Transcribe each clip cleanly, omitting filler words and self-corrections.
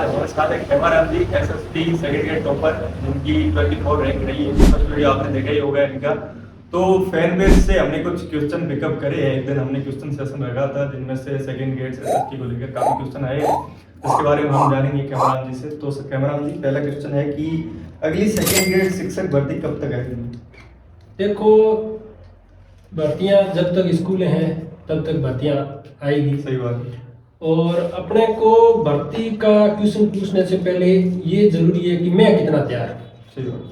हमारे साथ एक हेमाराम जी एसएसटी सेकंड ग्रेड टॉपर, जिनकी 24 रैंक रही है। फर्स्ट वीडियो आपने देखा ही होगा इनका। तो फैन बेस से हमने कुछ क्वेश्चन पिकअप करे हैं। एक दिन हमने क्वेश्चन सेशन रखा था, जिनमें से सेकंड ग्रेड एसएसटी को लेकर काफी क्वेश्चन आए हैं, जिसके बारे में हम जानेंगे कैमराम जी से। तो कैमराम जी, पहला क्वेश्चन है कि अगली सेकंड ग्रेड शिक्षक भर्ती कब तक आएगी? देखो, भर्तियां जब तक स्कूल हैं तब तक भर्तियां आएगी। सही बात है। और अपने को भर्ती का क्वेश्चन पूछने से पहले ये जरूरी है कि मैं कितना तैयार हूं। सही बात।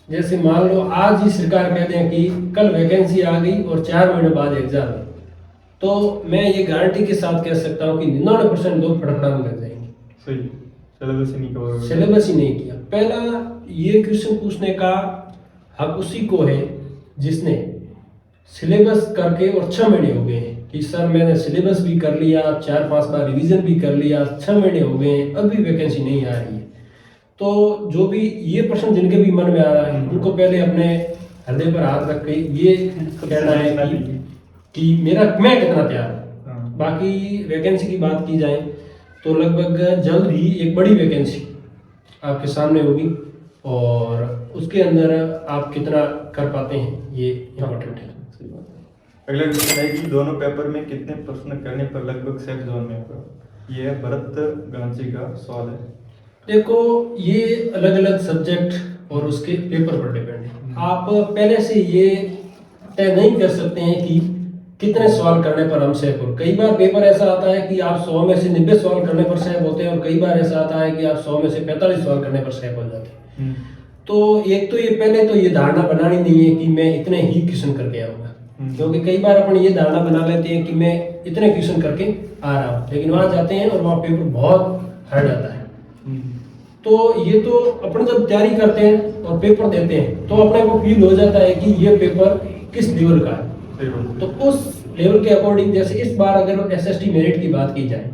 जैसे मान लो आज ही सरकार कहते हैं कि कल वैकेंसी आ गई और 4 महीने बाद एग्जाम है, तो मैं ये गारंटी के साथ कह सकता हूँ कि 99% लोग फटाफट लग जाएंगे। सही, सिलेबस ही नहीं कवर होगा। सिलेबस ही नहीं किया। पहला ये क्वेश्चन पूछने का हक उसी को है जिसने सिलेबस करके और 6 महीने हो गए हैं कि सर मैंने सिलेबस भी कर लिया, 4-5 बार रिवीजन भी कर लिया, 6 महीने हो गए हैं, अभी वैकेंसी नहीं आ रही है। तो जो भी ये प्रश्न जिनके भी मन में आ रहा है, उनको पहले अपने हृदय पर हाथ रख के ये कहना है कि मैं कितना तैयार हूँ। बाकी वैकेंसी की बात की जाए तो लगभग जल्द ही एक बड़ी वैकेंसी आपके सामने होगी, और उसके अंदर आप कितना कर पाते हैं ये इम्पोर्टेंट है। अगला क्वेश्चन है कि दोनों पेपर में कितने प्रश्न करने पर लगभग सेफ जोन में होगा? ये भरत गांची का सवाल है। देखो, ये अलग अलग सब्जेक्ट और उसके पेपर पर डिपेंड है। आप पहले से ये तय नहीं कर सकते हैं कि कितने सवाल करने पर हम सेफ हो। कई बार पेपर ऐसा आता है कि आप 100 में से 90 सवाल करने पर सेफ होते हैं, और कई बार ऐसा आता है कि आप 100 में से 45 सवाल करने पर सेफ हो जाते हैं। तो एक तो ये पहले तो ये धारणा बनानी नहीं है कि मैं इतने ही क्वेश्चन करके आऊँगा, क्योंकि कई बार अपन ये धारणा बना लेते हैं कि मैं इतने क्वेश्चन करके आ रहा हूँ, लेकिन वहाँ जाते हैं और वहाँ पेपर बहुत हार्ड आता है। तो ये तो अपन जब तैयारी करते हैं और पेपर देते हैं तो अपने को फील हो जाता है कि ये पेपर किस लेवल का है। तो उस लेवल के अकॉर्डिंग, जैसे इस बार अगर एसएसटी मेरिट की बात की जाए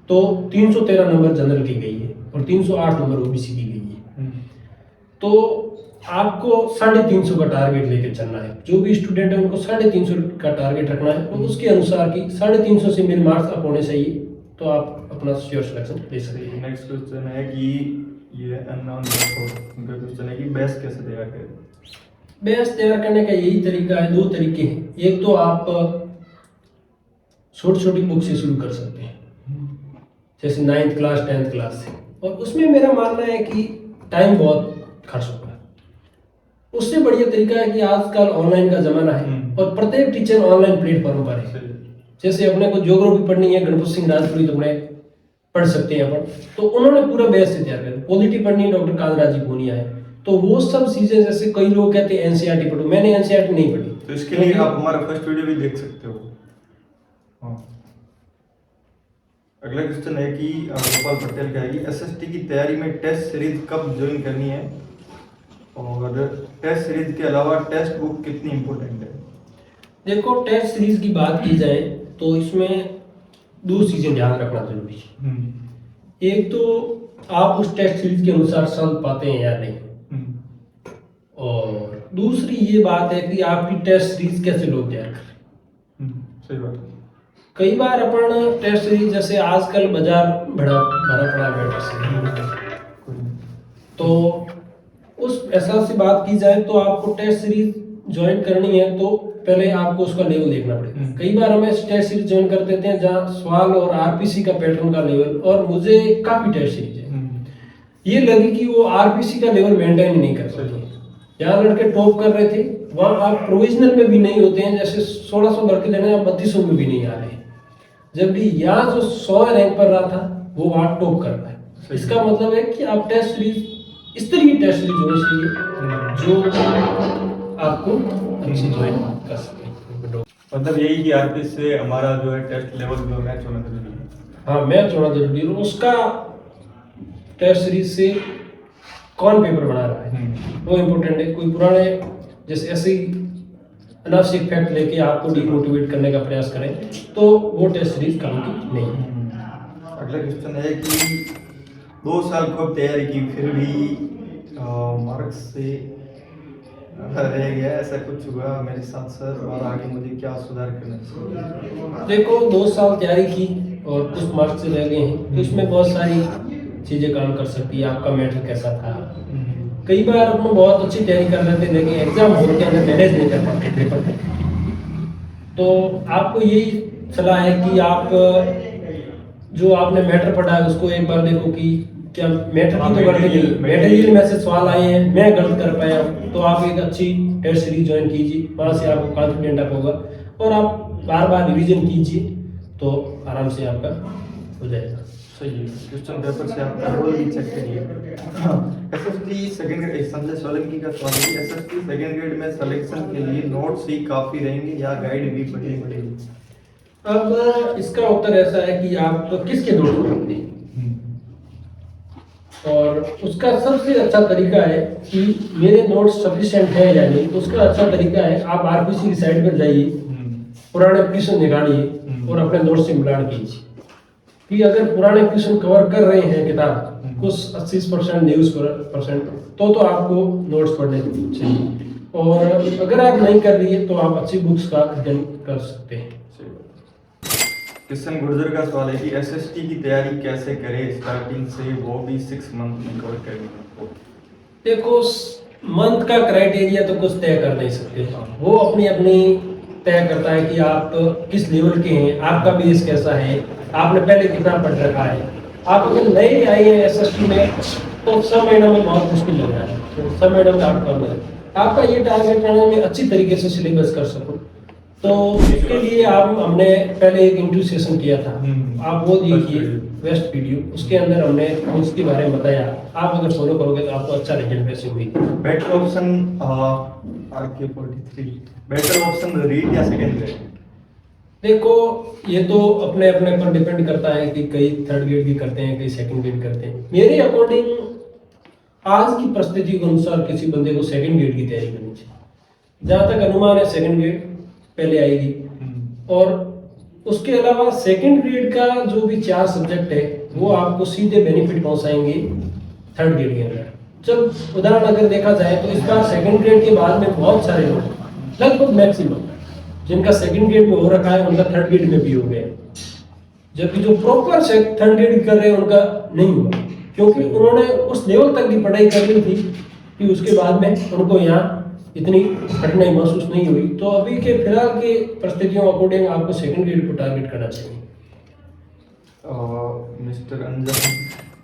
तो 313 नंबर जनरल की गई है और 308 नंबर ओबीसी की गई है। तो आपको 350 का टारगेट लेके चलना है। जो भी स्टूडेंट है उनको 350 का टारगेट रखना है, और उसके अनुसार की 350 से मेरे मार्क्स अप होने चाहिए, तो आप अपना श्योर सिलेक्शन ले सकते हैं। नेक्स्ट क्वेश्चन है कि ये अननोन क्वेश्चन है कि बेस कैसे तैयार करें? बेस तैयार करने का यही तरीका है, 2 तरीके हैं। एक तो आप छोटी छोटी बुक से शुरू कर सकते हैं, जैसे 9th क्लास 10th क्लास से, और उसमें मेरा मानना है कि टाइम बहुत खर्च होगा। उससे बढ़िया तरीका है कि आजकल ऑनलाइन का जमाना है और प्रत्येक टीचर ऑनलाइन प्लेटफॉर्म पर है। जैसे अपने को ज्योग्राफी पढ़नी है, गणपत सिंह राजपुरी तो अपने पढ़ सकते हैं अपन, तो उन्होंने पूरा बेस से तैयार कर। पॉलिटी पढ़नी है, डॉक्टर कांतराज जी पूनिया है, तो वो सब चीजें, जैसे कई लोग कहते हैं एनसीईआरटी पढ़ो, मैंने एनसीईआरटी नहीं पढ़ी। तो इसके लिए आप हमारा फर्स्ट वीडियो भी देख सकते हो। अगला क्वेश्चन है कि गोपाल पटेल का है कि एसएसटी की तैयारी में टेस्ट सीरीज कब ज्वाइन करनी है, और टेस्ट सीरीज के अलावा टेस्ट बुक कितनी इंपॉर्टेंट है? देखो, टेस्ट सीरीज की बात की जाए तो इसमें 2 चीजें ध्यान रखना जरूरी है। एक तो आप उस टेस्ट सीरीज के अनुसार समझ पाते हैं या नहीं, और दूसरी ये बात है कि आपकी टेस्ट सीरीज कैसे लोग तैयार करें। सही बात है। कई बार अपन टेस्ट सीरीज, जैसे आजकल बाजार भरा पड़ा है, तो उस ऐसा से बात की जाए तो आपको टेस्ट सीरीज ज्वाइन करनी है तो पहले आपको उसका लेवल देखना पड़ेगा। कई बार हम टेस्ट सीरीज ज्वाइन कर देते हैं जहाँ सवाल और आरपीसी का पैटर्न का लेवल, और मुझे काफी टेस्ट सीरीज है ये लगी कि वो आरपीसी का लेवल मेंटेन ही नहीं कर सकते। जहाँ लड़के टॉप कर रहे थे वहाँ आप प्रोविजनल में भी नहीं होते हैं, जैसे 1600 भर के लेने आप 3200 में भी नहीं आ रहे हैं, जबकि यहाँ जो 100 रैंक पर रहा था वो वहाँ टॉप कर रहा है। इसका मतलब है कि आप टेस्ट सीरीज, इस तरह की टेस्ट सीरीज होनी चाहिए जो आपको अच्छी ज्वाइन कर सके। मतलब यही कि आरपीसी से हमारा जो है टेस्ट लेवल जो मैच होना जरूरी है। हाँ, मैच होना जरूरी है। उसका टेस्ट सीरीज से कौन पेपर बना रहा है वो इम्पोर्टेंट है। कोई पुराने जैसे ऐसे अनावश्यक फैक्ट लेके आपको डिमोटिवेट करने का प्रयास करें तो वो टेस्ट सीरीज काम की नहीं है। अगला क्वेश्चन है कि 2 साल खूब तैयारी की फिर भी मार्क्स से रह गया, ऐसा कुछ हुआ मेरे साथ सर, और आगे मुझे क्या सुधार करना चाहिए? देखो, 2 साल तैयारी की और कुछ मार्क्स से रह गए हैं, तो इसमें बहुत सारी चीज़ें काम कर सकती है, आपका मैटर कैसा था। कई बार अपन बहुत अच्छी तैयारी कर रहे थे लेकिन एग्जाम हॉल के अंदर मैनेज नहीं कर पाते पेपर में। तो आपको यही सलाह है कि आप जो आपने मैटर पढ़ा है उसको एक बार देखो कि क्या मैटर की तो गलती नहीं, मटेरियल में से सवाल आए हैं, मैं गलत कर पाया हूँ, तो आप एक अच्छी टेस्ट सीरीज ज्वाइन कीजिए, वहाँ से आपको कॉन्फिडेंट अप होगा और आप बार बार रिवीजन कीजिए तो आराम से आपका हो जाएगा। सही है। क्वेश्चन पेपर से आप रोल भी चेक करिए। SST second grade Sanjay Solanki का सवाल है, एसएसटी सेकंड ग्रेड में सिलेक्शन के लिए नोट्स ही काफी रहेंगे या गाइड भी पढ़नी पड़ेगी? अब इसका उत्तर ऐसा है कि आप किसके नोट पढ़ते हैं, और उसका सबसे अच्छा तरीका है कि मेरे नोट्स सफिशिएंट है या नहीं। तो उसका अच्छा तरीका है आप आरपीसी की साइट पर जाइए, पुराने क्वेश्चन निकालिए और अपने नोट्स से मिलान कीजिए कि अगर पुराने क्वेश्चन कवर कर रहे हैं किताब कुछ 80% 90% तो आपको नोट्स पढ़ने चाहिए, और अगर आप नहीं कर रही है तो आप अच्छी बुक्स का अध्ययन कर सकते हैं। किशन गुर्जर का सवाल है कि एसएसटी की तैयारी कैसे करें स्टार्टिंग से, वो भी 6 मंथ में कवर करेंगे? देखो मंथ का क्राइटेरिया तो कुछ तय कर नहीं सकते, वो अपनी अपनी तय करता है कि आप किस लेवल के हैं, आपका बेस कैसा है, आपने पहले कितना पढ़ रखा है। आप अगर नए आए हैं एसएसटी में तो सब महीनों में बहुत मुश्किल लग रहा है, तो सब महीनों में आपका ये टारगेट रहना में अच्छी तरीके से सिलेबस कर सको, तो उसके लिए हमने पहले एक इंटरव्यू सेशन किया था, आप वो देखिए बेस्ट वीडियो, उसके अंदर हमने उसके बारे में बताया। आप अगर फॉलो करोगे तो आपको अच्छा रिजल्ट वैसे हुई। बेटर ऑप्शन आरके 43, बेटर ऑप्शन रीड या सेकंड ग्रेड? देखो ये तो अपने अपने पर डिपेंड करता है कि कई थर्ड ग्रेड भी करते हैं, कई सेकंड ग्रेड करते हैं। मेरे अकॉर्डिंग आज की परिस्थिति के अनुसार किसी बंदे को सेकंड ग्रेड की तैयारी करनी चाहिए। जहाँ तक अनुमान है सेकंड ग्रेड पहले आएगी, और उसके अलावा सेकंड ग्रेड का जो भी 4 सब्जेक्ट है वो आपको सीधे बेनिफिट पहुंचाएंगे थर्ड ग्रेड के अंदर। जब उदाहरण अगर देखा जाए तो इस बार सेकंड ग्रेड के बाद में बहुत सारे लोग लगभग मैक्सिमम जिनका सेकंड ग्रेड में हो रखा है उनका थर्ड ग्रेड में भी हो गया, जबकि जो प्रॉपर थर्ड ग्रेड कर रहे हैं उनका नहीं हुआ, क्योंकि उन्होंने उस लेवल तक की पढ़ाई कर ली थी कि उसके बाद में उनको यहाँ इतनी कठिनाई महसूस नहीं हुई। तो अभी के फिलहाल की परिस्थितियों अकॉर्डिंग आपको सेकंड ग्रेड को टारगेट करना चाहिए। मिस्टर अंजन,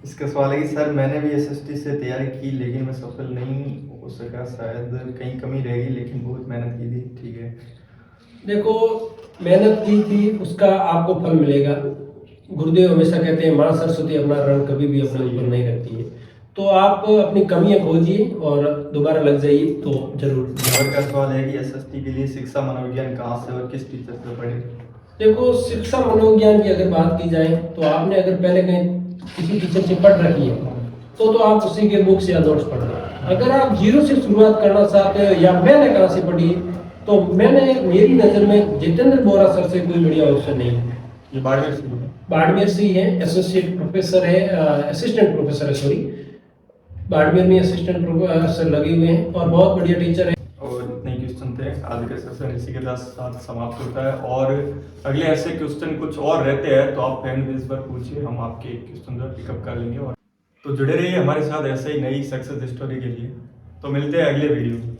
इसका सवाल है कि सर मैंने भी एसएसटी से तैयारी की लेकिन मैं सफल नहीं हो सका, शायद कहीं कमी रहेगी, लेकिन बहुत मेहनत की थी। ठीक है, देखो मेहनत की थी उसका आपको फल मिलेगा। गुरुदेव हमेशा कहते हैं माँ सरस्वती अपना रण कभी भी अपने ऊपर नहीं रखती है, तो आप अपनी कमियां खोजिए और दोबारा लग जाइए तो जरूर। और का सवाल है कि एसएसटी के लिए शिक्षा मनोविज्ञान कहाँ से और किस टीचर से पढ़े? देखो शिक्षा मनोविज्ञान की अगर बात की जाए तो आपने अगर पहले कहीं किसी टीचर से पढ़ रखी है तो आप उसी के बुक्स या नोट्स पढ़ रहे। अगर आप जीरो से शुरुआत करना चाहते हो या मैंने कहाँ से पढ़ी, तो मेरी नज़र में जितेंद्र बोरा सर से कोई बढ़िया ऑप्शन नहीं है। ये बाड़मेर से ही है, एसोसिएट प्रोफेसर है, असिस्टेंट प्रोफेसर है, सॉरी बाड़मेर में असिस्टेंट प्रोफेसर लगे हुए हैं और बहुत बढ़िया टीचर है। और इतने क्वेश्चन थे, आज का सेशन इसी के साथ समाप्त होता है, और अगले ऐसे क्वेश्चन कुछ और रहते हैं तो आप फैन पेज पर पूछिए, हम आपके क्वेश्चन जो पिकअप कर लेंगे। और तो जुड़े रहिए हमारे साथ ऐसे ही नई सक्सेस स्टोरी के लिए। तो मिलते हैं अगले वीडियो में।